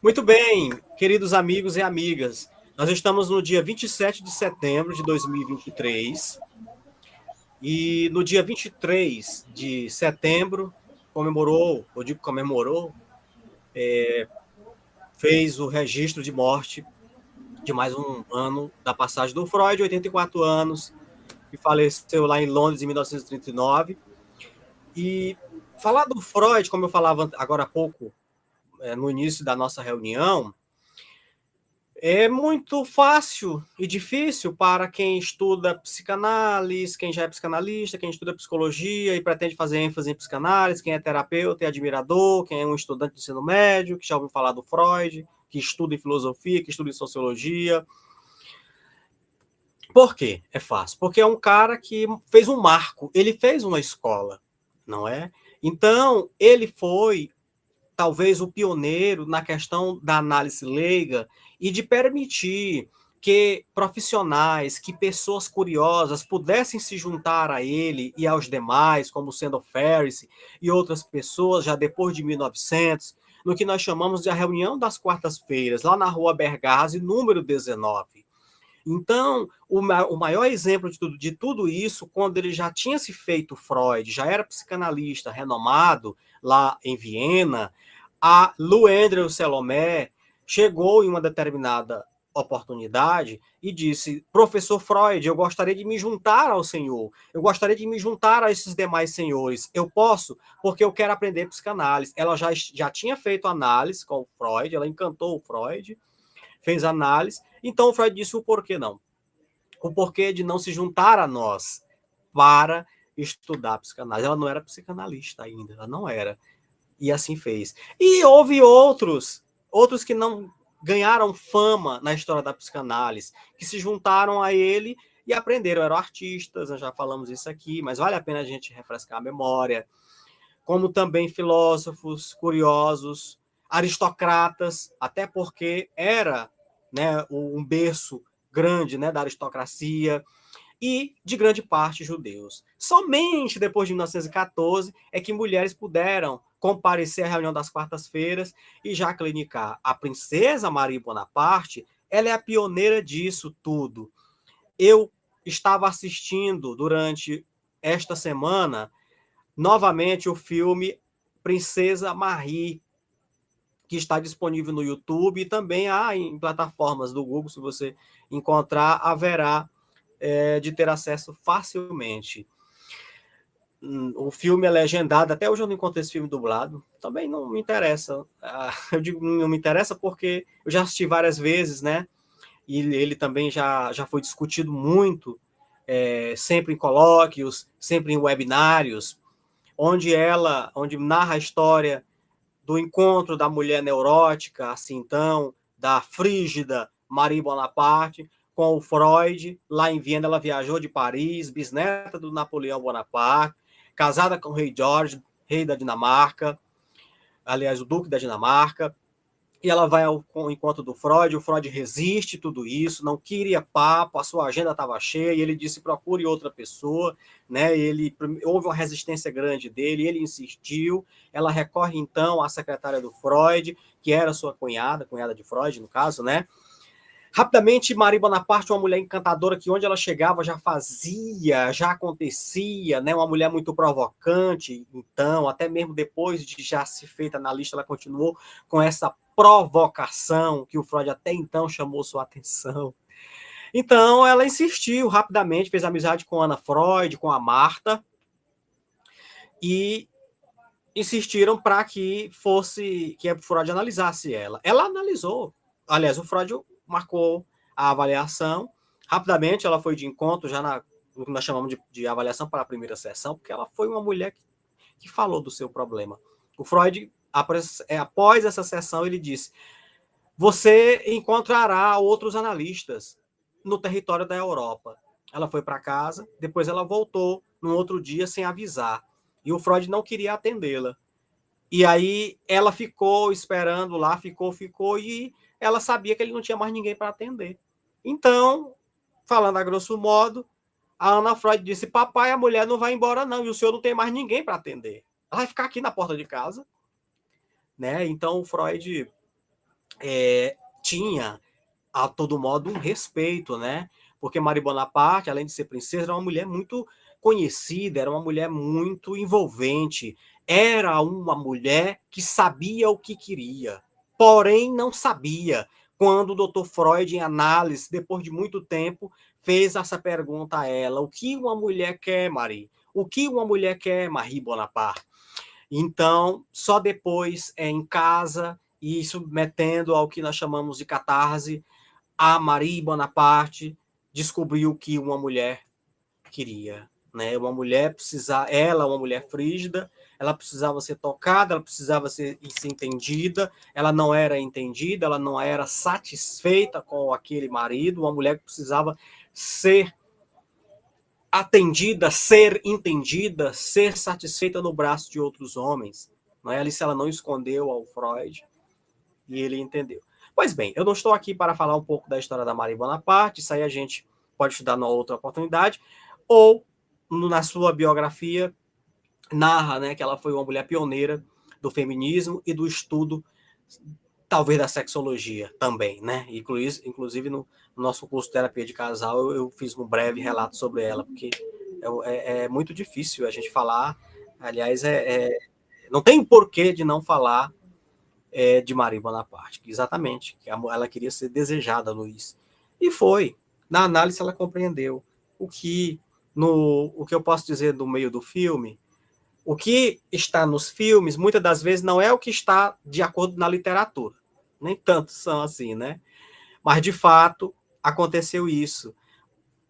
Muito bem, queridos amigos e amigas. Nós estamos no dia 27 de setembro de 2023 e no dia 23 de setembro fez o registro de morte de mais um ano da passagem do Freud, 84 anos, que faleceu lá em Londres em 1939. E falar do Freud, como eu falava agora há pouco, no início da nossa reunião, é muito fácil e difícil para quem estuda psicanálise, quem já é psicanalista, quem estuda psicologia e pretende fazer ênfase em psicanálise, quem é terapeuta e admirador, quem é um estudante de ensino médio, que já ouviu falar do Freud, que estuda em filosofia, que estuda em sociologia. Por quê? É fácil. Porque é um cara que fez um marco, ele fez uma escola, não é? Então, ele foi talvez o pioneiro na questão da análise leiga e de permitir que profissionais, que pessoas curiosas pudessem se juntar a ele e aos demais, como sendo Ferris e outras pessoas, já depois de 1900, no que nós chamamos de a reunião das quartas-feiras, lá na rua Bergazzi, número 19. Então, o maior exemplo de tudo isso, quando ele já tinha se feito Freud, já era psicanalista renomado lá em Viena, a Lou Andrew Salomé chegou em uma determinada oportunidade e disse: professor Freud, eu gostaria de me juntar ao senhor, eu gostaria de me juntar a esses demais senhores, eu posso? Porque eu quero aprender psicanálise. Ela já tinha feito análise com o Freud, ela encantou o Freud, fez análise, então o Freud disse: o porquê não? O porquê de não se juntar a nós para estudar psicanálise. Ela não era psicanalista ainda, ela não era. E assim fez. E houve outros que não ganharam fama na história da psicanálise, que se juntaram a ele e aprenderam. Eram artistas, nós já falamos isso aqui, mas vale a pena a gente refrescar a memória. Como também filósofos, curiosos, aristocratas, até porque era, né, um berço grande, né, da aristocracia, e de grande parte judeus. Somente depois de 1914 é que mulheres puderam comparecer à reunião das quartas-feiras e já clinicar. A princesa Maria Bonaparte, ela é a pioneira disso tudo. Eu estava assistindo durante esta semana novamente o filme Princesa Marie, que está disponível no YouTube e também há em plataformas do Google, se você encontrar, haverá de ter acesso facilmente. O filme é legendado, até hoje eu não encontrei esse filme dublado, também não me interessa. Eu digo não me interessa porque eu já assisti várias vezes, né? E ele também já foi discutido muito, sempre em colóquios, sempre em webinários, onde narra a história do encontro da mulher neurótica, assim então, da frígida Marie Bonaparte, com o Freud. Lá em Viena, ela viajou de Paris, bisneta do Napoleão Bonaparte, casada com o rei George, rei da Dinamarca, aliás, o duque da Dinamarca. E ela vai ao encontro do Freud, o Freud resiste tudo isso, não queria papo, a sua agenda estava cheia, e ele disse: procure outra pessoa, né? Houve uma resistência grande dele, ele insistiu, ela recorre então à secretária do Freud, que era sua cunhada de Freud, no caso, né? Rapidamente, Marie Bonaparte, uma mulher encantadora que onde ela chegava já fazia, já acontecia, né? Uma mulher muito provocante, então, até mesmo depois de já se feita na lista, ela continuou com essa provocação que o Freud até então chamou sua atenção. Então, ela insistiu rapidamente, fez amizade com Ana Freud, com a Marta, e insistiram para que a Freud analisasse ela. Ela analisou. Aliás, o Freud marcou a avaliação. Rapidamente, ela foi de encontro, no que nós chamamos de avaliação para a primeira sessão, porque ela foi uma mulher que falou do seu problema. O Freud, após essa sessão, ele disse: você encontrará outros analistas no território da Europa. Ela foi para casa, depois ela voltou no outro dia sem avisar. E o Freud não queria atendê-la. E aí ela ficou esperando lá, ficou, e ela sabia que ele não tinha mais ninguém para atender. Então, falando a grosso modo, a Ana Freud disse: papai, a mulher não vai embora não, e o senhor não tem mais ninguém para atender. Ela vai ficar aqui na porta de casa. Né? Então, o Freud tinha, a todo modo, um respeito, né? Porque Marie Bonaparte, além de ser princesa, era uma mulher muito conhecida, era uma mulher muito envolvente, era uma mulher que sabia o que queria, porém não sabia. Quando o Dr. Freud, em análise, depois de muito tempo, fez essa pergunta a ela: o que uma mulher quer, Marie? O que uma mulher quer, Marie Bonaparte? Então, só depois, em casa, e submetendo ao que nós chamamos de catarse, a Marie Bonaparte descobriu que uma mulher queria, né? Uma mulher precisava, ela, uma mulher frígida, ela precisava ser tocada, ela precisava ser entendida, ela não era entendida, ela não era satisfeita com aquele marido, uma mulher que precisava ser atendida, ser entendida, ser satisfeita no braço de outros homens. Não é? Alice, ela não escondeu ao Freud e ele entendeu. Pois bem, eu não estou aqui para falar um pouco da história da Marie Bonaparte, isso aí a gente pode estudar numa outra oportunidade, ou na sua biografia narra, né, que ela foi uma mulher pioneira do feminismo e do estudo, talvez da sexologia também, né? Inclusive no nosso curso de terapia de casal eu fiz um breve relato sobre ela, porque é muito difícil a gente falar, aliás, não tem porquê de não falar de Marie Bonaparte, exatamente, que ela queria ser desejada, Luiz. E foi. Na análise ela compreendeu o que o que eu posso dizer do meio do filme, o que está nos filmes, muitas das vezes não é o que está de acordo na literatura. Nem tanto são assim, né? Mas, de fato, aconteceu isso.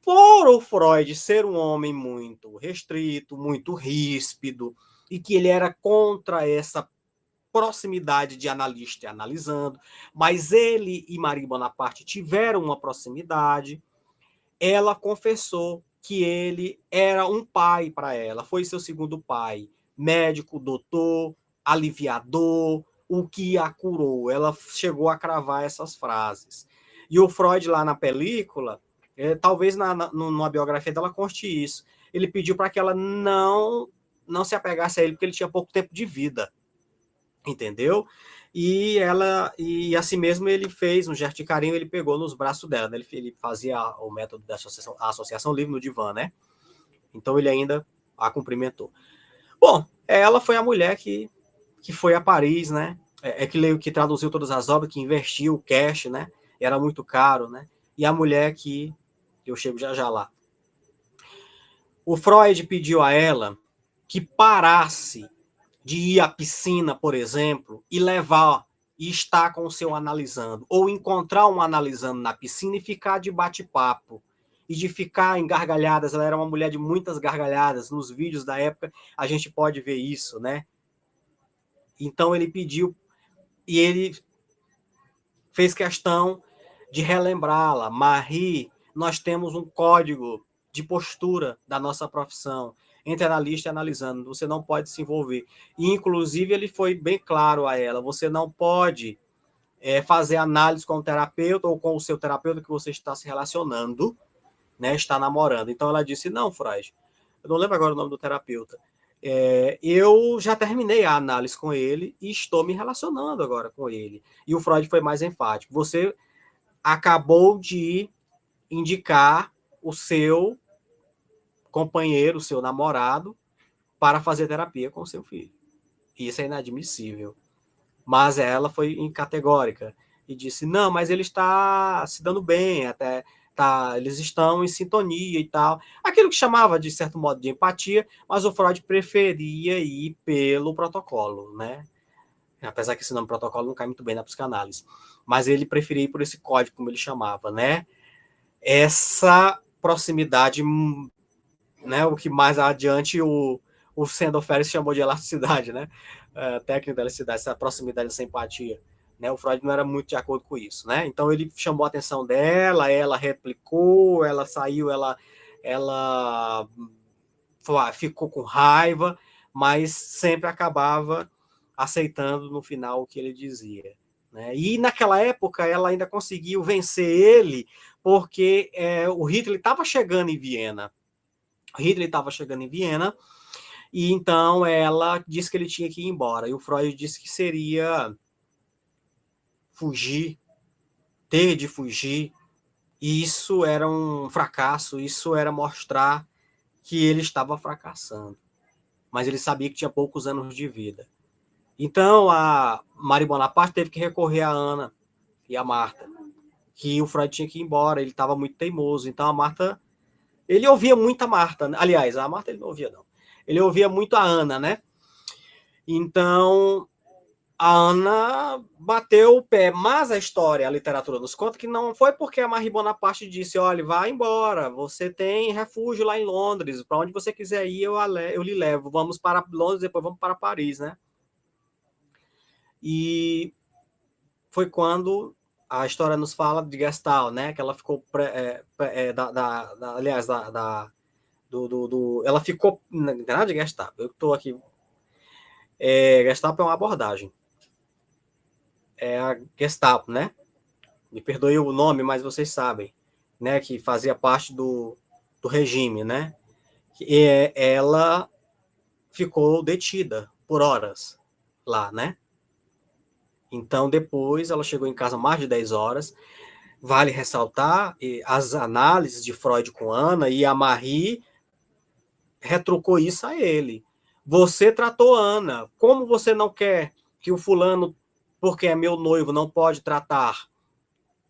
Por o Freud ser um homem muito restrito, muito ríspido, e que ele era contra essa proximidade de analista e analisando, mas ele e Marie Bonaparte tiveram uma proximidade, ela confessou que ele era um pai para ela, foi seu segundo pai, médico, doutor, aliviador, o que a curou. Ela chegou a cravar essas frases. E o Freud, lá na película, talvez numa biografia dela conste isso, ele pediu para que ela não se apegasse a ele, porque ele tinha pouco tempo de vida, entendeu? E assim mesmo ele fez um gesto de carinho, ele pegou nos braços dela, né? Ele fazia o método da associação livre no divã, né? Então ele ainda a cumprimentou. Bom, ela foi a mulher que foi a Paris, né? Que traduziu todas as obras, que investiu o cash, né? Era muito caro, né? E a mulher que eu chego já lá. O Freud pediu a ela que parasse de ir à piscina, por exemplo, e levar e estar com o seu analisando, ou encontrar um analisando na piscina e ficar de bate-papo, e de ficar em gargalhadas. Ela era uma mulher de muitas gargalhadas, nos vídeos da época a gente pode ver isso, né? Então ele pediu, e ele fez questão de relembrá-la. Marie, nós temos um código de postura da nossa profissão, entre analista e analisando, você não pode se envolver. E, inclusive, ele foi bem claro a ela, você não pode fazer análise com o terapeuta ou com o seu terapeuta que você está se relacionando, né, está namorando. Então, ela disse, não, Freud, eu não lembro agora o nome do terapeuta, eu já terminei a análise com ele e estou me relacionando agora com ele. E o Freud foi mais enfático. Você acabou de indicar o seu companheiro, o seu namorado, para fazer terapia com o seu filho. Isso é inadmissível. Mas ela foi categórica e disse, não, mas ele está se dando bem, até eles estão em sintonia e tal. Aquilo que chamava, de certo modo, de empatia, mas o Freud preferia ir pelo protocolo, né? Apesar que esse nome protocolo não cai muito bem na psicanálise. Mas ele preferia ir por esse código, como ele chamava, né? Essa proximidade, né? O que mais adiante o Sandor Ferris chamou de elasticidade, né? Técnica da elasticidade, essa proximidade, essa empatia. Né? O Freud não era muito de acordo com isso, né? Então ele chamou a atenção dela, ela replicou, ela saiu, ela ficou com raiva, mas sempre acabava aceitando no final o que ele dizia. Né? E naquela época ela ainda conseguiu vencer ele, porque o Hitler estava chegando em Viena. Hitler estava chegando em Viena, e então ela disse que ele tinha que ir embora. E o Freud disse que seria fugir, ter de fugir, e isso era um fracasso, isso era mostrar que ele estava fracassando. Mas ele sabia que tinha poucos anos de vida. Então, a Marie Bonaparte teve que recorrer a Ana e a Marta, que o Freud tinha que ir embora, ele estava muito teimoso. Então, a Marta... Ele ouvia muito a Marta. Aliás, a Marta ele não ouvia, não. Ele ouvia muito a Ana, né? Então, a Ana bateu o pé. Mas a história, a literatura nos conta que não foi porque a Marie Bonaparte disse, olha, vá embora, você tem refúgio lá em Londres, para onde você quiser ir, eu lhe levo. Vamos para Londres, depois vamos para Paris, né? E foi quando a história nos fala de Gestalt, né? Que ela ficou aliás, ela ficou, não é nada de Gestalt, eu estou aqui, Gestalt é uma abordagem, é a Gestapo, né? Me perdoe o nome, mas vocês sabem, né? Que fazia parte do regime, né? E ela ficou detida por horas lá, né? Então, depois, ela chegou em casa mais de 10 horas. Vale ressaltar as análises de Freud com Ana, e a Marie retrucou isso a ele. Você tratou Ana. Como você não quer que o fulano, porque é meu noivo, não pode tratar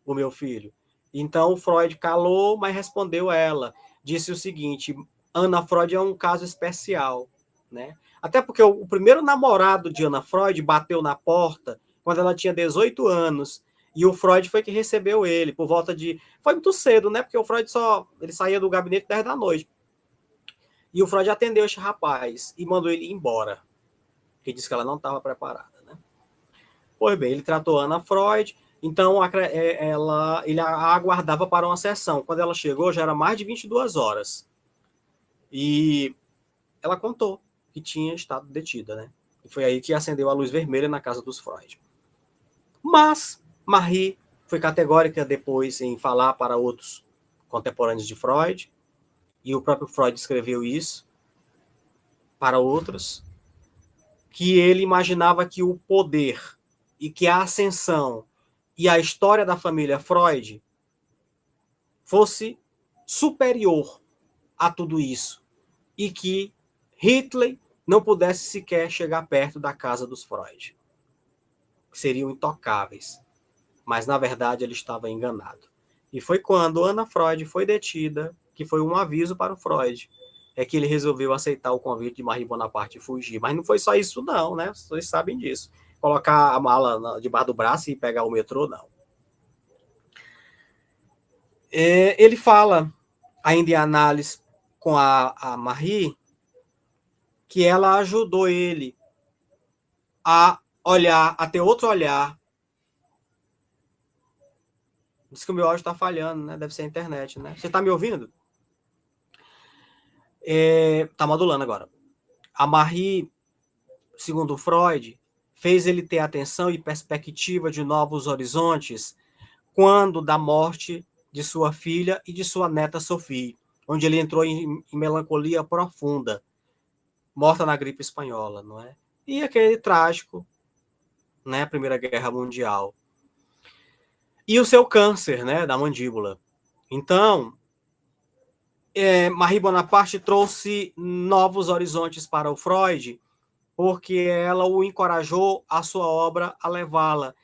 o meu filho? Então, o Freud calou, mas respondeu a ela. Disse o seguinte, Ana Freud é um caso especial, né? Até porque o primeiro namorado de Ana Freud bateu na porta quando ela tinha 18 anos, e o Freud foi que recebeu ele, por volta de... Foi muito cedo, né? Porque o Freud ele saía do gabinete 10 da noite. E o Freud atendeu esse rapaz e mandou ele embora, porque disse que ela não estava preparada, né? Pois bem, ele tratou Ana Freud, então ele a aguardava para uma sessão. Quando ela chegou, já era mais de 22 horas. E ela contou que tinha estado detida, né? E foi aí que acendeu a luz vermelha na casa dos Freud. Mas Marie foi categórica depois em falar para outros contemporâneos de Freud, e o próprio Freud escreveu isso para outros, que ele imaginava que o poder e que a ascensão e a história da família Freud fosse superior a tudo isso, e que Hitler não pudesse sequer chegar perto da casa dos Freud, que seriam intocáveis. Mas, na verdade, ele estava enganado. E foi quando Ana Freud foi detida, que foi um aviso para o Freud, é que ele resolveu aceitar o convite de Marie Bonaparte e fugir. Mas não foi só isso, não, né? Vocês sabem disso. Colocar a mala debaixo do braço e pegar o metrô, não. Ele fala, ainda em análise com a Marie, que ela ajudou ele a olhar, a ter outro olhar. Diz que o meu áudio está falhando, né? Deve ser a internet, né? Você está me ouvindo? Está modulando agora. A Marie, segundo Freud, fez ele ter atenção e perspectiva de novos horizontes quando da morte de sua filha e de sua neta Sophie, onde ele entrou em melancolia profunda, morta na gripe espanhola, não é? E aquele trágico, né, a Primeira Guerra Mundial. E o seu câncer, né, da mandíbula. Então, Marie Bonaparte trouxe novos horizontes para o Freud, porque ela o encorajou a sua obra a levá-la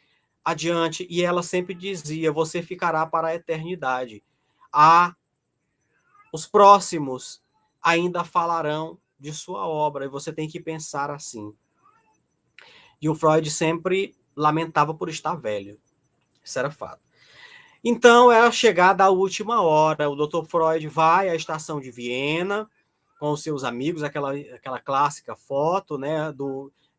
adiante, e ela sempre dizia, você ficará para a eternidade. Os próximos ainda falarão de sua obra, e você tem que pensar assim. E o Freud sempre lamentava por estar velho. Isso era fato. Então, é a chegada à última hora. O Dr. Freud vai à estação de Viena com os seus amigos, aquela clássica foto, né,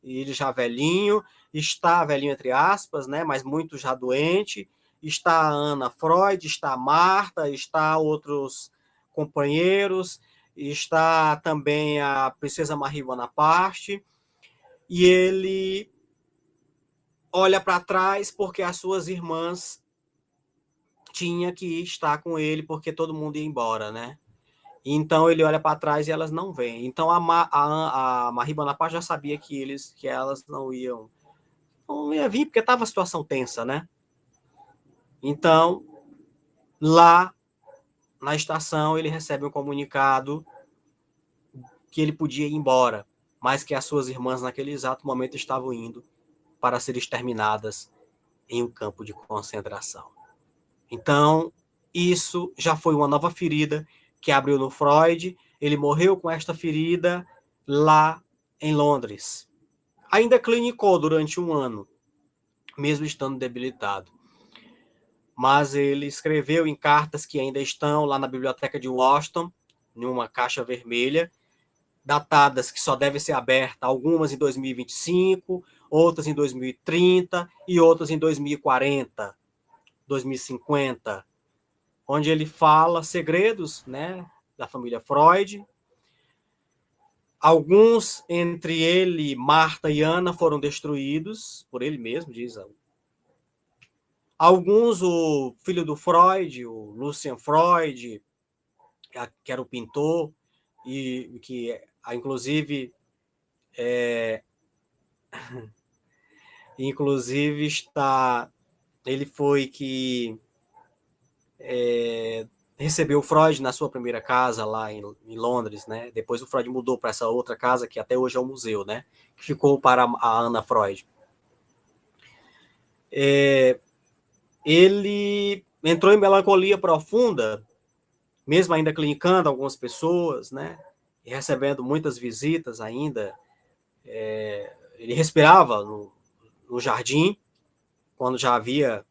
ele já velhinho, está velhinho entre aspas, né, mas muito já doente, está a Ana Freud, está a Marta, está outros companheiros, está também a princesa Marie Bonaparte, e ele olha para trás porque as suas irmãs tinha que estar com ele porque todo mundo ia embora, né? Então ele olha para trás e elas não vêm. Então a Marie Bonaparte já sabia que elas não não ia vir porque estava a situação tensa, né? Então, lá na estação, ele recebe um comunicado que ele podia ir embora, mas que as suas irmãs, naquele exato momento, estavam indo para serem exterminadas em um campo de concentração. Então, isso já foi uma nova ferida que abriu no Freud. Ele morreu com esta ferida lá em Londres. Ainda clinicou durante um ano, mesmo estando debilitado. Mas ele escreveu em cartas que ainda estão lá na biblioteca de Washington, numa caixa vermelha, datadas que só devem ser abertas, algumas em 2025, outras em 2030 e outras em 2040, 2050, onde ele fala segredos, né, da família Freud. Alguns, entre ele, Marta e Ana, foram destruídos por ele mesmo, diz. Alguns, o filho do Freud, o Lucian Freud, que era o pintor, e que, inclusive, está... Ele foi que recebeu o Freud na sua primeira casa lá em Londres, né? Depois o Freud mudou para essa outra casa que até hoje é um museu, né? Que ficou para a Ana Freud. Ele entrou em melancolia profunda, mesmo ainda clinicando algumas pessoas, né? E recebendo muitas visitas ainda. Ele respirava no jardim, quando já havia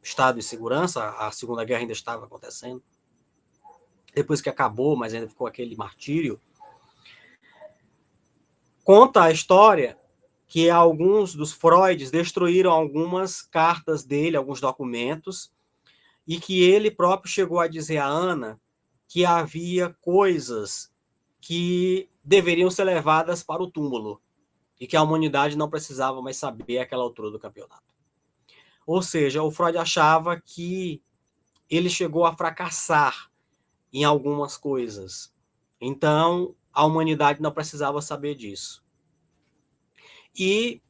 estado em segurança, a Segunda Guerra ainda estava acontecendo. Depois que acabou, mas ainda ficou aquele martírio. Conta a história que alguns dos Freuds destruíram algumas cartas dele, alguns documentos, e que ele próprio chegou a dizer a Ana que havia coisas que deveriam ser levadas para o túmulo e que a humanidade não precisava mais saber àquela altura do campeonato. Ou seja, o Freud achava que ele chegou a fracassar em algumas coisas. Então, a humanidade não precisava saber disso. E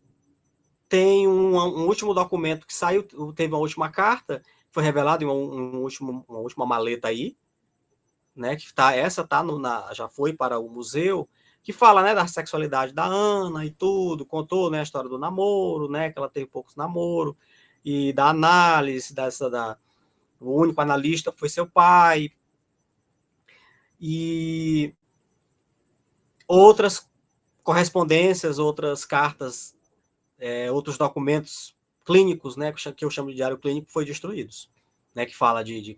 tem um último documento que saiu, teve uma última carta, foi revelado em uma última maleta aí, né, que já foi para o museu, que fala, né, da sexualidade da Ana e tudo, contou, né, a história do namoro, né, que ela teve poucos namoros, e da análise, o único analista foi seu pai, e outras correspondências, outras cartas, outros documentos clínicos, né, que eu chamo de diário clínico, foram destruídos, né, que fala de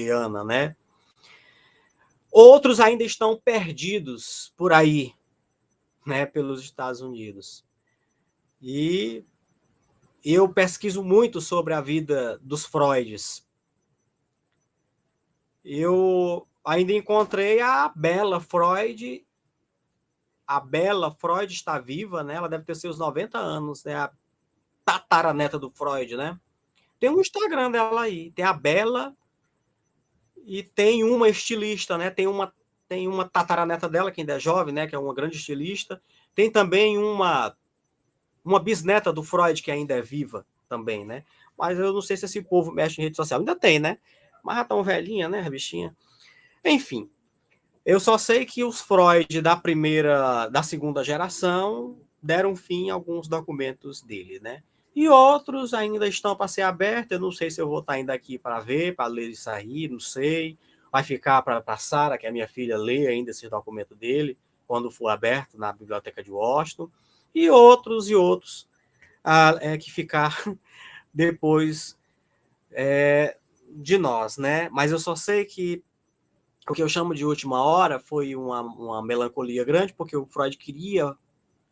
Ana, né. Outros ainda estão perdidos por aí, né, pelos Estados Unidos. E eu pesquiso muito sobre a vida dos Freuds. Eu ainda encontrei a Bela Freud. A Bela Freud está viva, né? Ela deve ter seus 90 anos, né? A tataraneta do Freud, né? Tem um Instagram dela aí. Tem a Bela e tem uma estilista, né? Tem uma tataraneta dela, que ainda é jovem, né? Que é uma grande estilista. Tem também uma bisneta do Freud, que ainda é viva também, né? Mas eu não sei se esse povo mexe em rede social. Ainda tem, né? Mas já tão velhinha, né, bichinha? Enfim, eu só sei que os Freud da segunda geração deram fim a alguns documentos dele, né? E outros ainda estão para ser abertos. Eu não sei se eu vou estar ainda aqui para ver, para ler isso aí, não sei. Vai ficar para a Sara, que é a minha filha, ler ainda esse documento dele, quando for aberto na biblioteca de Washington. E outros que ficar depois de nós, né? Mas eu só sei que o que eu chamo de última hora foi uma melancolia grande, porque o Freud queria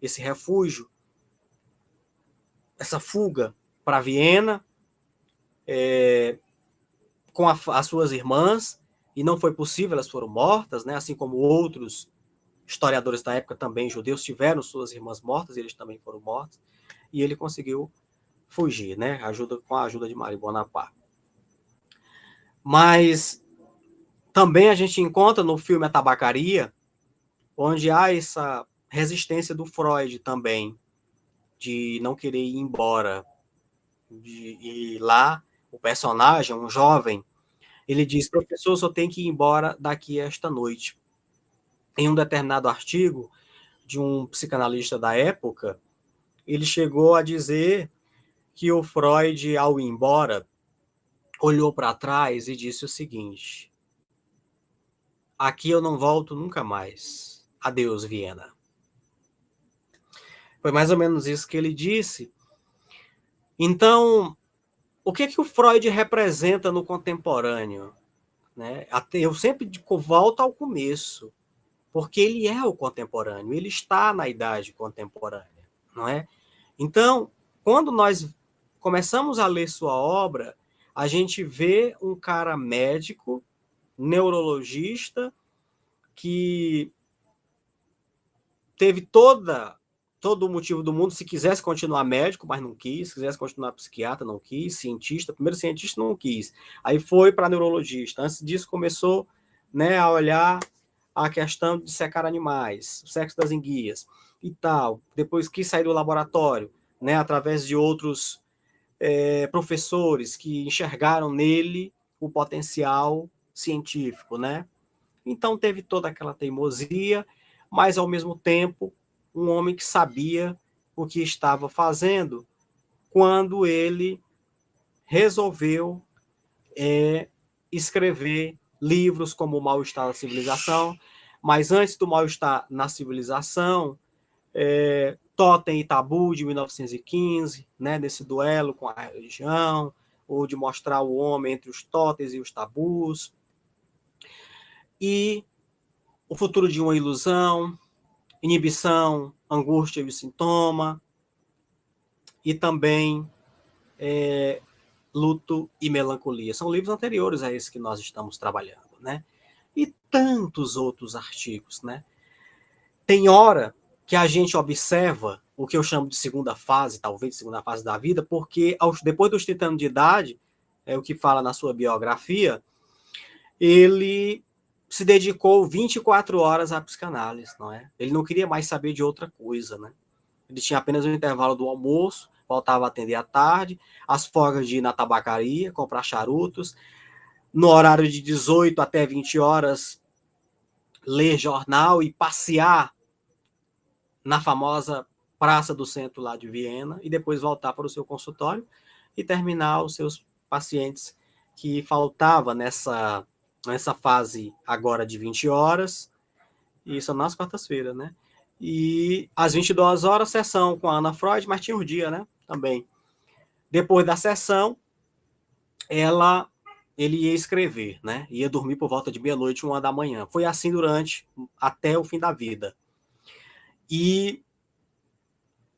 esse refúgio, essa fuga para Viena, com as suas irmãs, e não foi possível, elas foram mortas, né? Assim como outros historiadores da época também, judeus, tiveram suas irmãs mortas, eles também foram mortos, e ele conseguiu fugir, né? Com a ajuda de Marie Bonaparte. Mas também a gente encontra no filme A Tabacaria, onde há essa resistência do Freud também, de não querer ir embora. E lá, o personagem, um jovem, ele diz: professor, só tem que ir embora daqui esta noite. Em um determinado artigo de um psicanalista da época, ele chegou a dizer que o Freud, ao ir embora, olhou para trás e disse o seguinte: aqui eu não volto nunca mais. Adeus, Viena. Foi mais ou menos isso que ele disse. Então, o que o Freud representa no contemporâneo? Né? Eu sempre volto ao começo, porque ele é o contemporâneo, ele está na idade contemporânea, não é? Então, quando nós começamos a ler sua obra, a gente vê um cara médico, neurologista, que teve todo o motivo do mundo, se quisesse continuar médico, mas não quis, se quisesse continuar psiquiatra, não quis, cientista, primeiro cientista não quis, aí foi para neurologista, antes disso começou, né, a olhar a questão de secar animais, o sexo das enguias e tal, depois quis sair do laboratório, né, através de outros professores que enxergaram nele o potencial científico, né, então teve toda aquela teimosia, mas ao mesmo tempo um homem que sabia o que estava fazendo quando ele resolveu escrever livros como O Mal-Estar na Civilização, mas antes do Mal-Estar na Civilização, Totem e Tabu, de 1915, né, nesse duelo com a religião, ou de mostrar o homem entre os totens e os tabus, e O Futuro de uma Ilusão, Inibição, Angústia e o Sintoma, e também Luto e Melancolia. São livros anteriores a esse que nós estamos trabalhando, né? E tantos outros artigos, né? Tem hora que a gente observa o que eu chamo de segunda fase, talvez segunda fase da vida, porque depois dos 30 anos de idade, é o que fala na sua biografia, ele se dedicou 24 horas à psicanálise, não é? Ele não queria mais saber de outra coisa, né? Ele tinha apenas um intervalo do almoço, voltava a atender à tarde, as folgas de ir na tabacaria, comprar charutos, no horário de 18 até 20 horas, ler jornal e passear na famosa Praça do Centro lá de Viena, e depois voltar para o seu consultório e terminar os seus pacientes que faltava nessa fase agora de 20 horas, e isso nas quartas-feiras, né? E às 22 horas, sessão com a Ana Freud, mas tinha um dia, né? Também. Depois da sessão, ele ia escrever, né? Ia dormir por volta de meia-noite, 1h da manhã. Foi assim até o fim da vida. E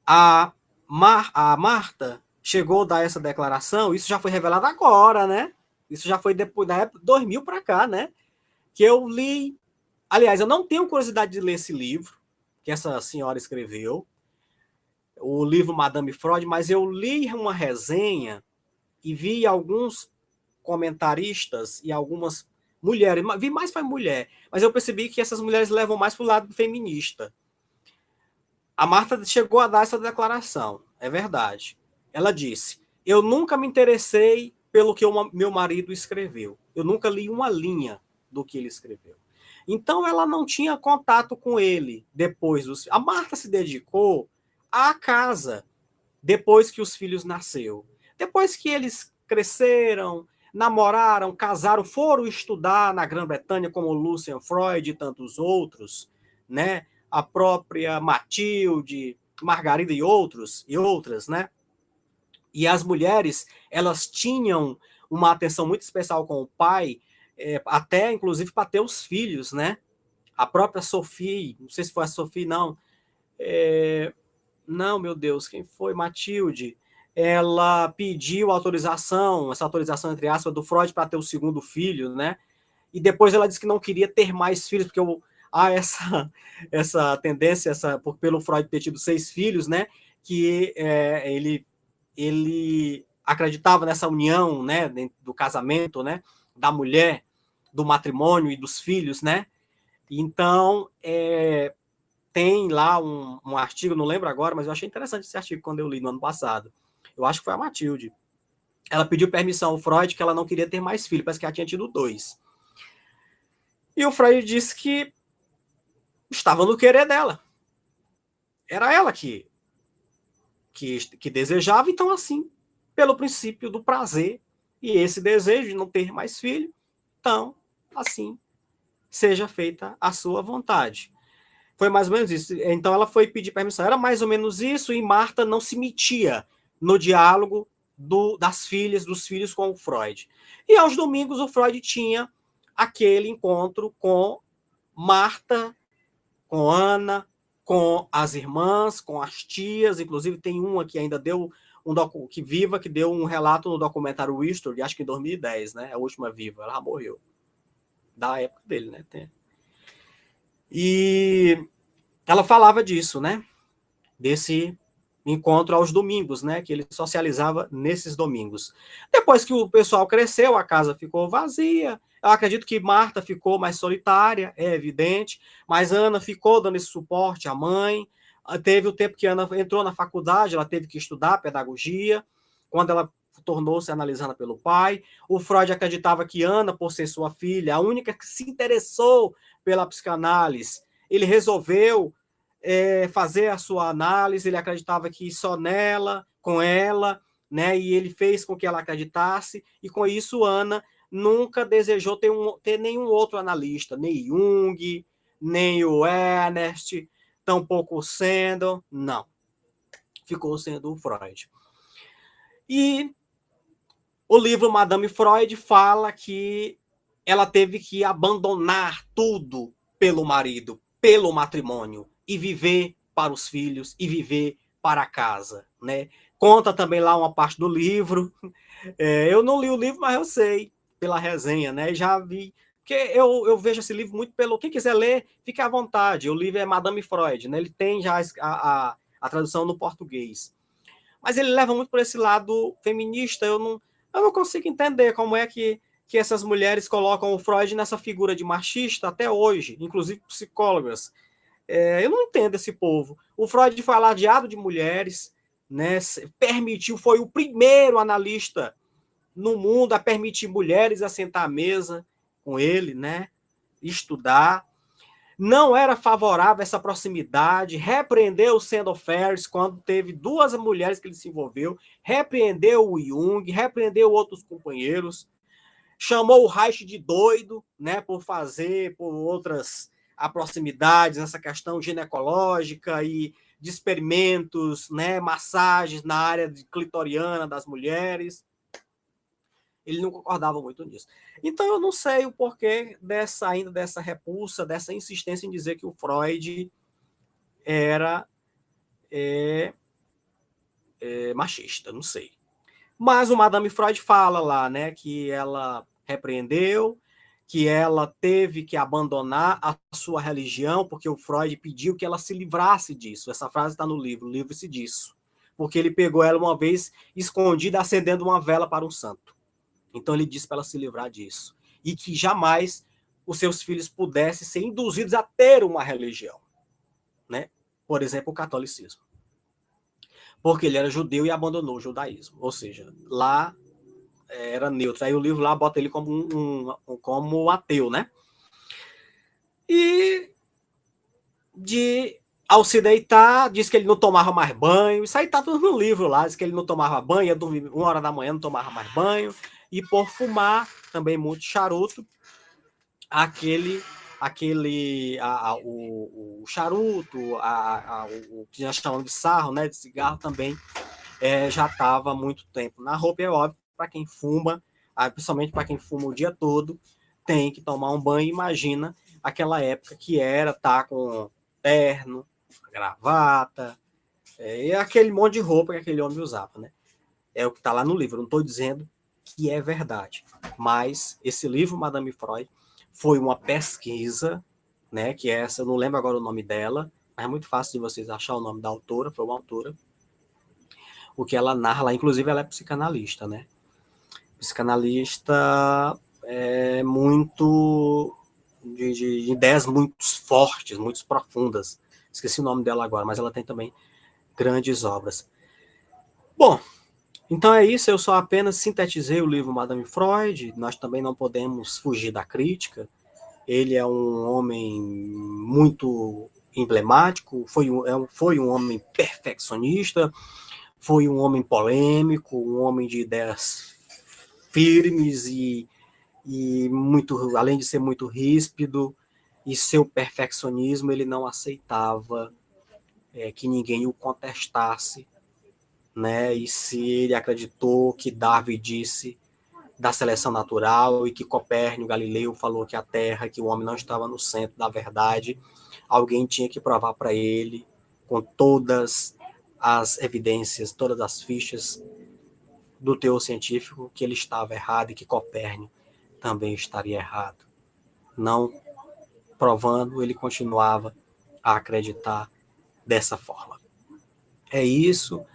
a Marta chegou a dar essa declaração, isso já foi revelado agora, né? Isso já foi depois da época 2000 para cá, né? Que eu li. Aliás, eu não tenho curiosidade de ler esse livro que essa senhora escreveu, o livro Madame Freud, mas eu li uma resenha e vi alguns comentaristas e algumas mulheres, vi mais foi mulher, mas eu percebi que essas mulheres levam mais para o lado feminista. A Marta chegou a dar essa declaração, é verdade. Ela disse: eu nunca me interessei pelo que meu marido escreveu. Eu nunca li uma linha do que ele escreveu. Então, ela não tinha contato com ele depois dos... A Marta se dedicou à casa depois que os filhos nasceram. Depois que eles cresceram, namoraram, casaram, foram estudar na Grã-Bretanha, como Lucian Freud e tantos outros, né? A própria Matilde, Margarida e outras, né? E as mulheres, elas tinham uma atenção muito especial com o pai, até inclusive para ter os filhos, né? A própria Sophie, não sei se foi a Sophie, não. Não, meu Deus, quem foi? Matilde. Ela pediu autorização, essa autorização entre aspas, do Freud para ter o segundo filho, né? E depois ela disse que não queria ter mais filhos, porque há essa tendência, pelo Freud ter tido 6 filhos, né? Que ele acreditava nessa união, né? Do casamento, né? Da mulher, do matrimônio e dos filhos, né? Então, tem lá um artigo, não lembro agora, mas eu achei interessante esse artigo quando eu li no ano passado. Eu acho que foi a Matilde. Ela pediu permissão ao Freud que ela não queria ter mais filhos, parece que ela tinha tido 2. E o Freud disse que estava no querer dela. Era ela que desejava, então assim, pelo princípio do prazer e esse desejo de não ter mais filho, então, assim, seja feita a sua vontade. Foi mais ou menos isso. Então ela foi pedir permissão. Era mais ou menos isso, e Marta não se metia no diálogo dos filhos com o Freud. E aos domingos o Freud tinha aquele encontro com Marta, com Ana, com as irmãs, com as tias, inclusive tem uma que ainda deu que deu um relato no documentário History, acho que em 2010, né? A última viva, ela morreu. Da época dele, né? E ela falava disso, né? Desse encontro aos domingos, né? Que ele socializava nesses domingos. Depois que o pessoal cresceu, a casa ficou vazia. Eu acredito que Marta ficou mais solitária, é evidente, mas Ana ficou dando esse suporte à mãe. Teve o tempo que Ana entrou na faculdade, ela teve que estudar pedagogia, quando ela tornou-se analisada pelo pai. O Freud acreditava que Ana, por ser sua filha, a única que se interessou pela psicanálise, ele resolveu fazer a sua análise, ele acreditava que só nela, com ela, né, e ele fez com que ela acreditasse, e com isso Ana nunca desejou ter nenhum outro analista, nem Jung, nem o Ernest, tampouco o Sandel, não. Ficou sendo o Freud. E o livro Madame Freud fala que ela teve que abandonar tudo pelo marido, pelo matrimônio, e viver para os filhos, e viver para a casa, né? Conta também lá uma parte do livro. Eu não li o livro, mas eu sei pela resenha, né? Já vi, porque eu vejo esse livro muito pelo... Quem quiser ler, fique à vontade. O livro é Madame Freud, né? Ele tem já a tradução no português. Mas ele leva muito por esse lado feminista. Eu não consigo entender como é que essas mulheres colocam o Freud nessa figura de machista até hoje, inclusive psicólogas. Eu não entendo esse povo. O Freud foi alardeado de mulheres, né? Foi o primeiro analista no mundo a permitir mulheres a sentar à mesa com ele, né? Estudar. Não era favorável essa proximidade, repreendeu o Sandor Ferris quando teve 2 mulheres que ele se envolveu, repreendeu o Jung, repreendeu outros companheiros, chamou o Reich de doido, né, por outras proximidades, essa questão ginecológica e de experimentos, né, massagens na área clitoriana das mulheres. Ele não concordava muito nisso. Então eu não sei o porquê dessa repulsa, dessa insistência em dizer que o Freud era machista, não sei. Mas o Madame Freud fala lá, né, que ela repreendeu, que ela teve que abandonar a sua religião, porque o Freud pediu que ela se livrasse disso. Essa frase está no livro, livre-se disso. Porque ele pegou ela uma vez escondida, acendendo uma vela para um santo. Então ele disse para ela se livrar disso. E que jamais os seus filhos pudessem ser induzidos a ter uma religião. Né? Por exemplo, o catolicismo. Porque ele era judeu e abandonou o judaísmo. Ou seja, lá era neutro. Aí o livro lá bota ele como como ateu, né? E ao se deitar, diz que ele não tomava mais banho. Isso aí tá tudo no livro lá. Diz que ele não tomava banho, ia dormir 1h da manhã, não tomava mais banho. E por fumar também muito charuto, o charuto, o que nós chamamos de sarro, né, de cigarro também, já estava há muito tempo na roupa. É óbvio, para quem fuma, principalmente para quem fuma o dia todo, tem que tomar um banho. Imagina aquela época que era estar com terno, gravata, e aquele monte de roupa que aquele homem usava, né? É o que está lá no livro. Eu não estou dizendo que é verdade, mas esse livro, Madame Freud, foi uma pesquisa, né? Que essa, eu não lembro agora o nome dela, mas é muito fácil de vocês achar o nome da autora. Foi uma autora. O que ela narra lá, inclusive ela é psicanalista, né? Psicanalista muito de ideias muito fortes, muito profundas, Esqueci o nome dela agora, mas ela tem também grandes obras. Bom, então é isso, eu só apenas sintetizei o livro Madame Freud, nós também não podemos fugir da crítica, ele é um homem muito emblemático, foi um homem perfeccionista, foi um homem polêmico, um homem de ideias firmes e muito, além de ser muito ríspido, e seu perfeccionismo, ele não aceitava que ninguém o contestasse, né? E se ele acreditou que Darwin disse da seleção natural e que Copérnico, Galileu falou que a Terra, que o homem não estava no centro da verdade, alguém tinha que provar para ele, com todas as evidências, todas as fichas do teor científico, que ele estava errado e que Copérnico também estaria errado. Não provando, ele continuava a acreditar dessa forma. É isso.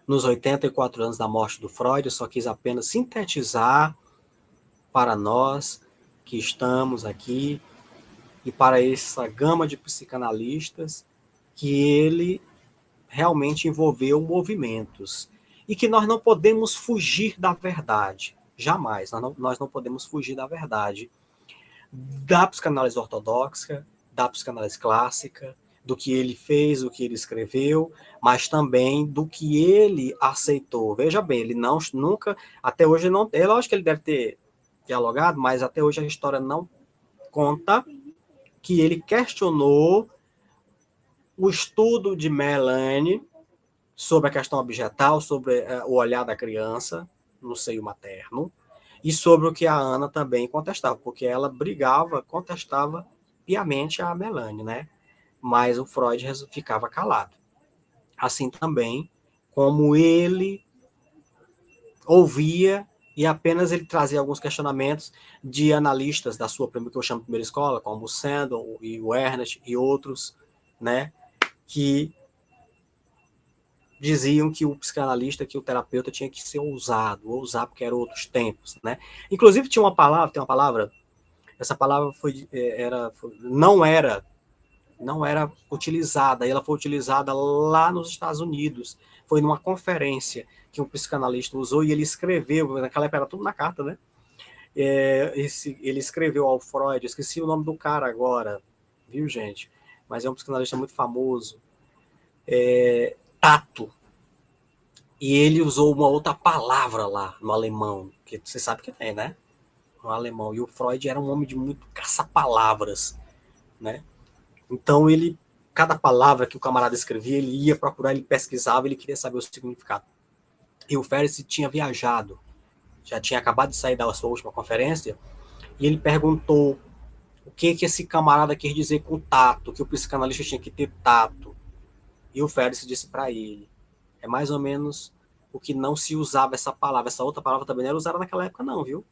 Nos 84 anos da morte do Freud, eu só quis apenas sintetizar para nós que estamos aqui e para essa gama de psicanalistas que ele realmente envolveu movimentos e que nós não podemos fugir da verdade, jamais, nós não podemos fugir da verdade da psicanálise ortodoxa, da psicanálise clássica, do que ele fez, do que ele escreveu, mas também do que ele aceitou. Veja bem, ele não nunca, até hoje não, é lógico que ele deve ter dialogado, mas até hoje a história não conta que ele questionou o estudo de Melanie sobre a questão objetal, sobre o olhar da criança no seio materno, e sobre o que a Ana também contestava, porque ela brigava, contestava piamente a Melanie, né? Mas o Freud ficava calado. Assim também como ele ouvia e apenas ele trazia alguns questionamentos de analistas da sua, que eu chamo de primeira escola, como o Sandel e o Ernest e outros, né, que diziam que o psicanalista, que o terapeuta tinha que ser ousar porque eram outros tempos, né? Inclusive tem uma palavra, essa palavra não era utilizada, ela foi utilizada lá nos Estados Unidos, foi numa conferência que um psicanalista usou e ele escreveu, naquela época era tudo na carta, né? Ele escreveu ao Freud, esqueci o nome do cara agora, viu, gente? Mas é um psicanalista muito famoso, tato. E ele usou uma outra palavra lá no alemão, que você sabe que tem, né? No alemão. E o Freud era um homem de muito caça-palavras, né? Então cada palavra que o camarada escrevia, ele ia procurar, ele pesquisava, ele queria saber o significado. E o Ferris tinha viajado, já tinha acabado de sair da sua última conferência, e ele perguntou o que esse camarada quer dizer com tato, que o psicanalista tinha que ter tato. E o Ferris disse para ele, é mais ou menos o que não se usava essa palavra. Essa outra palavra também não era usada naquela época não, viu?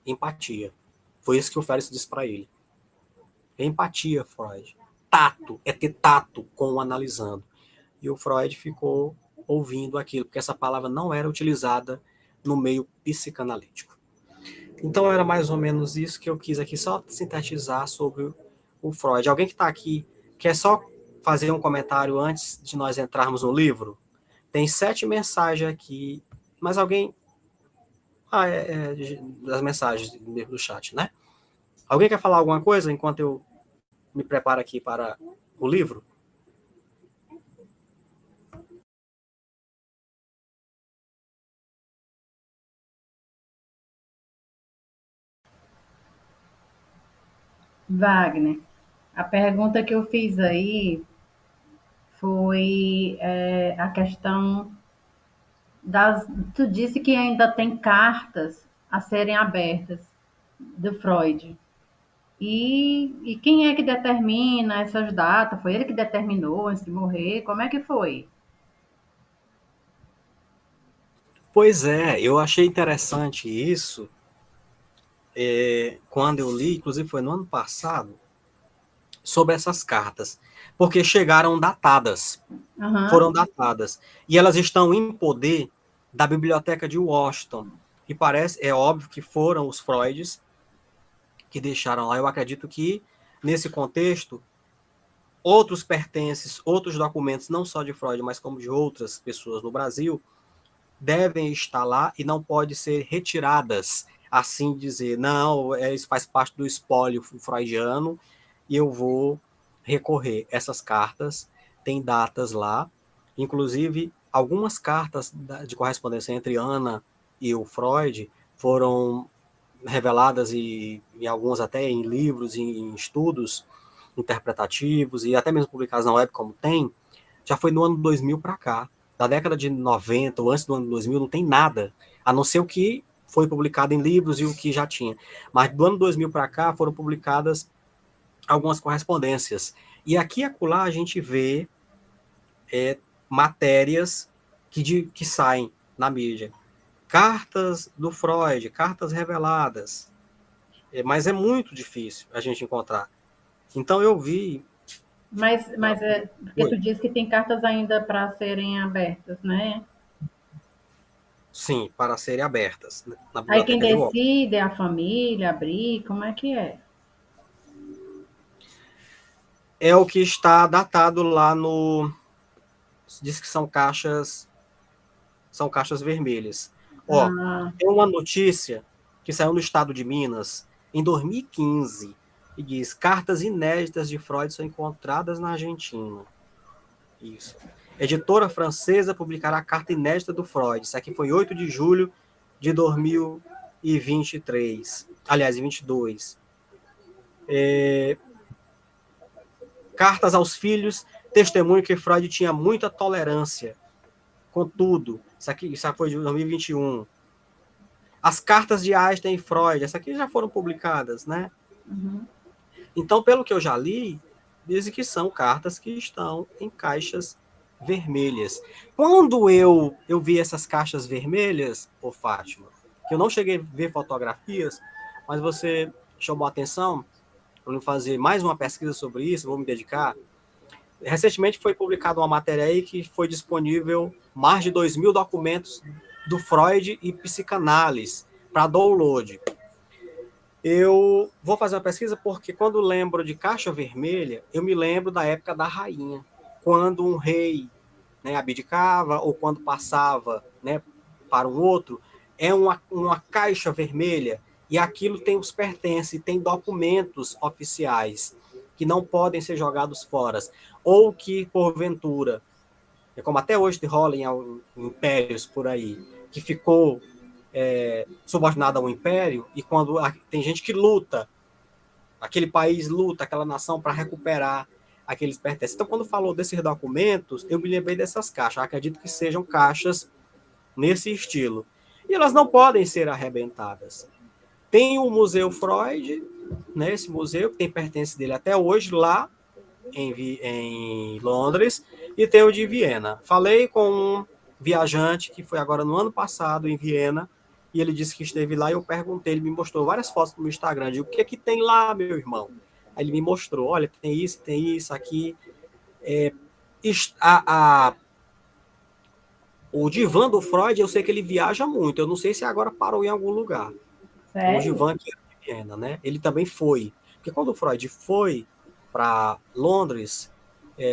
Empatia. Foi isso que o Ferris disse para ele. Empatia, Freud. Tato, é ter tato com o analisando. E o Freud ficou ouvindo aquilo, porque essa palavra não era utilizada no meio psicanalítico. Então era mais ou menos isso que eu quis aqui só sintetizar sobre o Freud. Alguém que está aqui quer só fazer um comentário antes de nós entrarmos no livro? Tem 7 mensagens aqui, mas alguém... das mensagens do chat, né? Alguém quer falar alguma coisa enquanto eu me preparo aqui para o livro? Wagner, a pergunta que eu fiz aí foi a questão das. Tu disse que ainda tem cartas a serem abertas do Freud. E quem é que determina essas datas? Foi ele que determinou antes de morrer? Como é que foi? Pois é, eu achei interessante isso quando eu li, inclusive foi no ano passado, sobre essas cartas, porque chegaram datadas, foram Uhum. datadas, e elas estão em poder da biblioteca de Washington, e é óbvio que foram os Freuds que deixaram lá. Eu acredito que, nesse contexto, outros pertences, outros documentos, não só de Freud, mas como de outras pessoas no Brasil, devem estar lá e não podem ser retiradas, assim dizer, não, isso faz parte do espólio freudiano e eu vou recorrer. Essas cartas têm datas lá, inclusive algumas cartas de correspondência entre Ana e o Freud foram reveladas e algumas até em livros, em estudos interpretativos e até mesmo publicados na web como tem, já foi no ano 2000 para cá. Da década de 90 ou antes do ano 2000 não tem nada, a não ser o que foi publicado em livros e o que já tinha. Mas do ano 2000 para cá foram publicadas algumas correspondências. E aqui e acolá a gente vê matérias que saem na mídia. Cartas do Freud, cartas reveladas. Mas é muito difícil a gente encontrar. Então eu vi. Mas é porque tu diz que tem cartas ainda para serem abertas, né? Sim, para serem abertas na Aí quem biblioteca de Washington. decide é a família abrir, como é que é? É o que está datado lá no. Diz que são caixas vermelhas. Ó, Ah, tem uma notícia que saiu no estado de Minas em 2015 e diz: cartas inéditas de Freud são encontradas na Argentina. Isso. Editora francesa publicará carta inédita do Freud. Isso aqui foi 8 de julho de 2023. Aliás, 22. Cartas aos filhos, testemunho que Freud tinha muita tolerância com tudo. Isso aqui foi de 2021. As cartas de Einstein e Freud, essas aqui já foram publicadas, né? uhum. Então, pelo que eu já li, dizem que são cartas que estão em caixas vermelhas. Quando eu vi essas caixas vermelhas, ô Fátima, que eu não cheguei a ver fotografias, mas você chamou a atenção para eu fazer mais uma pesquisa sobre isso, vou me dedicar. Recentemente foi publicada uma matéria aí que foi disponível mais de 2.000 documentos do Freud e psicanálise para download. Eu vou fazer uma pesquisa porque quando lembro de caixa vermelha, eu me lembro da época da rainha, quando um rei, né, abdicava ou quando passava, né, para um outro, é uma caixa vermelha e aquilo tem os pertences, tem documentos oficiais que não podem ser jogados fora, ou que, porventura, como até hoje rola em impérios por aí, que ficou subordinado a um império, e quando tem gente que luta, aquele país luta, aquela nação, para recuperar aqueles pertences. Então, quando falou desses documentos, eu me lembrei dessas caixas. Eu acredito que sejam caixas nesse estilo. E elas não podem ser arrebentadas. Tem o Museu Freud, né, esse museu, que tem pertence dele até hoje, lá em Londres, e tem o de Viena. Falei com um viajante que foi agora no ano passado em Viena, e ele disse que esteve lá, e eu perguntei, ele me mostrou várias fotos no meu Instagram, de o que é que tem lá, meu irmão? Aí ele me mostrou, olha, tem isso aqui. O divã do Freud, eu sei que ele viaja muito, eu não sei se agora parou em algum lugar. O Sério? divã que é de Viena, né? Ele também foi. Porque quando o Freud foi para Londres,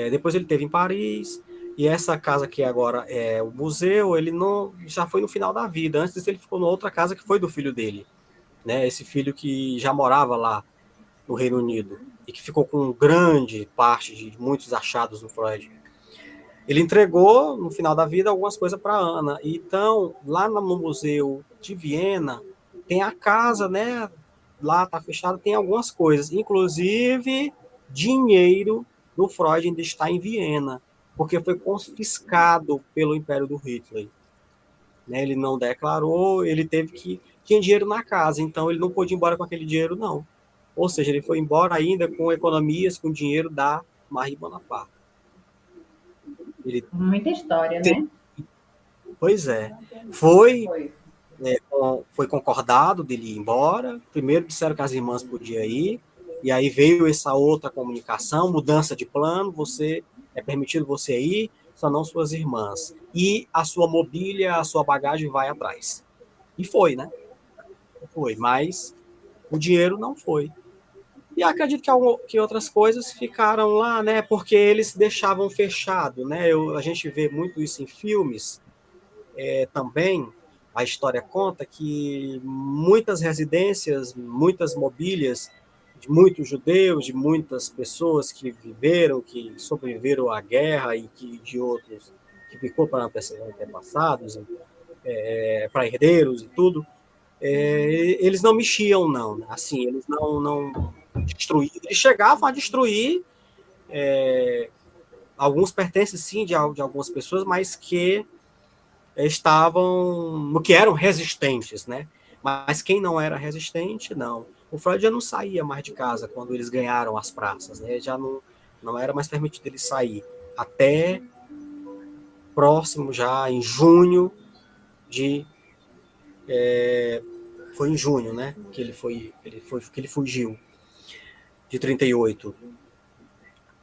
depois ele teve em Paris, e essa casa que agora é o museu, ele não já foi no final da vida. Antes disso, ele ficou numa outra casa que foi do filho dele, né? Esse filho que já morava lá no Reino Unido e que ficou com grande parte de muitos achados no Freud. Ele entregou no final da vida algumas coisas para Ana. Então, lá no museu de Viena, tem a casa, né? Lá tá fechado, tem algumas coisas, inclusive dinheiro do Freud ainda está em Viena, porque foi confiscado pelo Império do Hitler. Né? Ele não declarou, ele teve que tinha dinheiro na casa, então ele não pôde ir embora com aquele dinheiro, não. Ou seja, ele foi embora ainda com economias, com dinheiro da Marie Bonaparte. Ele Muita história, teve, né? pois é. Foi concordado dele ir embora. Primeiro disseram que as irmãs podiam ir, e aí veio essa outra comunicação, mudança de plano, é permitido você ir, só não suas irmãs. E a sua mobília, a sua bagagem vai atrás. E foi, né? Foi, mas o dinheiro não foi. E acredito que outras coisas ficaram lá, né? Porque eles deixavam fechado, né? A gente vê muito isso em filmes também. A história conta que muitas residências, muitas mobílias de muitos judeus, de muitas pessoas que viveram, que sobreviveram à guerra e que de outros que ficou para antepassados, para herdeiros e tudo, eles não mexiam, não. Né? Assim, eles não destruíam. Eles chegavam a destruir alguns pertences, sim, de algumas pessoas, mas que que eram resistentes, né? Mas quem não era resistente, não. O Freud já não saía mais de casa quando eles ganharam as praças, né? Já não era mais permitido ele sair. Até próximo, já em junho de. Foi em junho, né? Que ele fugiu, de 38.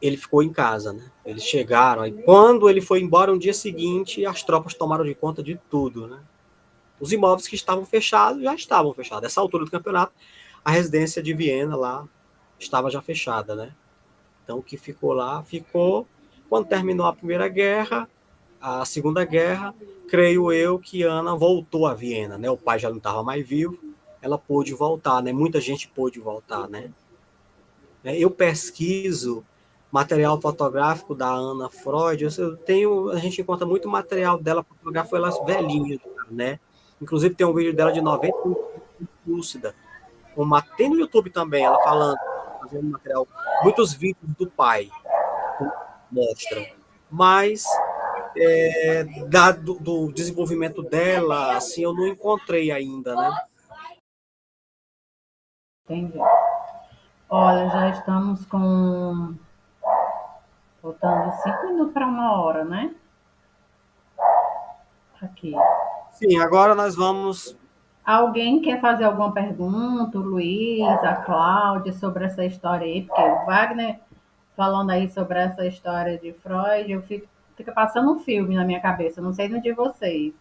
Ele ficou em casa, né? Eles chegaram, aí quando ele foi embora no dia seguinte, as tropas tomaram de conta de tudo, né? Os imóveis que estavam fechados já estavam fechados. Nessa altura do campeonato, a residência de Viena lá estava já fechada, né? Então o que ficou lá, ficou. Quando terminou a Primeira Guerra, a Segunda Guerra, creio eu que Ana voltou a Viena, né? O pai já não estava mais vivo, ela pôde voltar, né? Muita gente pôde voltar, né? Eu pesquiso material fotográfico da Ana Freud, a gente encontra muito material dela fotográfico, ela velhinha, né? Inclusive tem um vídeo dela de 90 lúcida. Tem no YouTube também, ela falando, fazendo material, muitos vídeos do pai mostram. Mas do desenvolvimento dela, assim, eu não encontrei ainda, né? Entendi. Olha, já estamos com faltando 5 minutos para 1 hora, né? Aqui. Sim, agora nós vamos. Alguém quer fazer alguma pergunta? O Luiz, a Cláudia, sobre essa história aí? Porque o Wagner falando aí sobre essa história de Freud, fica passando um filme na minha cabeça, não sei no de vocês.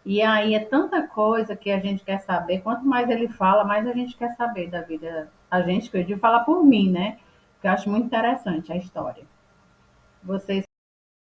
E aí é tanta coisa que a gente quer saber, quanto mais ele fala, mais a gente quer saber da vida. A gente, que eu digo, fala por mim, né? Porque eu acho muito interessante a história. Vocês